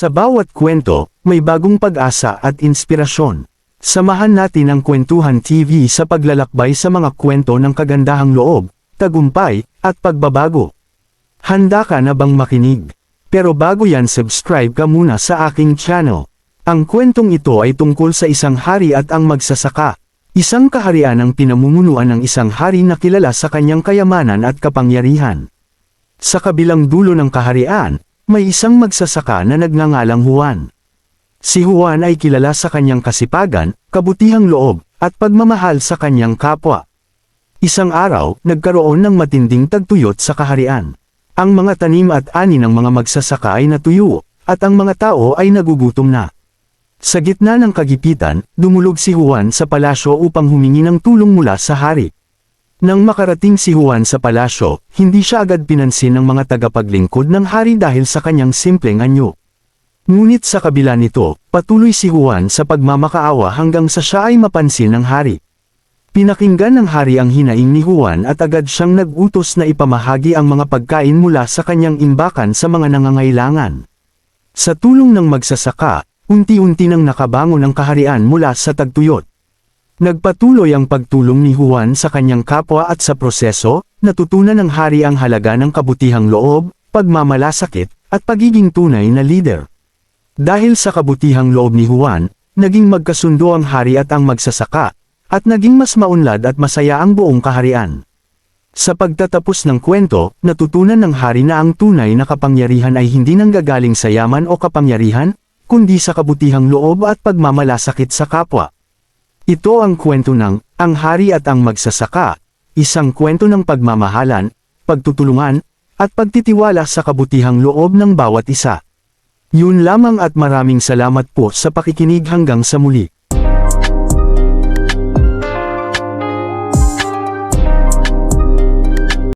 Sa bawat kwento, may bagong pag-asa at inspirasyon. Samahan natin ang Kwentuhan TV sa paglalakbay sa mga kwento ng kagandahang loob, tagumpay, at pagbabago. Handa ka na bang makinig? Pero bago yan, subscribe ka muna sa aking channel. Ang kwentong ito ay tungkol sa isang hari at ang magsasaka. Isang kaharian ang pinamumunuan ng isang hari na kilala sa kanyang kayamanan at kapangyarihan. Sa kabilang dulo ng kaharian, may isang magsasaka na nagngangalang Juan. Si Juan ay kilala sa kanyang kasipagan, kabutihang loob, at pagmamahal sa kanyang kapwa. Isang araw, nagkaroon ng matinding tagtuyot sa kaharian. Ang mga tanim at ani ng mga magsasaka ay natuyo, at ang mga tao ay nagugutom na. Sa gitna ng kagipitan, dumulog si Juan sa palasyo upang humingi ng tulong mula sa hari. Nang makarating si Juan sa palasyo, hindi siya agad pinansin ng mga tagapaglingkod ng hari dahil sa kanyang simpleng anyo. Ngunit sa kabila nito, patuloy si Juan sa pagmamakaawa hanggang sa siya ay mapansin ng hari. Pinakinggan ng hari ang hinaing ni Juan at agad siyang nag-utos na ipamahagi ang mga pagkain mula sa kanyang imbakan sa mga nangangailangan. Sa tulong ng magsasaka, unti-unti nang nakabangon ang kaharian mula sa tagtuyot. Nagpatuloy ang pagtulong ni Juan sa kanyang kapwa at sa proseso, natutunan ng hari ang halaga ng kabutihang loob, pagmamalasakit, at pagiging tunay na leader. Dahil sa kabutihang loob ni Juan, naging magkasundo ang hari at ang magsasaka, at naging mas maunlad at masaya ang buong kaharian. Sa pagtatapos ng kwento, natutunan ng hari na ang tunay na kapangyarihan ay hindi nanggagaling sa yaman o kapangyarihan, kundi sa kabutihang loob at pagmamalasakit sa kapwa. Ito ang kwento ng Ang Hari at ang Magsasaka, isang kwento ng pagmamahalan, pagtutulungan, at pagtitiwala sa kabutihang loob ng bawat isa. Yun lamang at maraming salamat po sa pakikinig hanggang sa muli.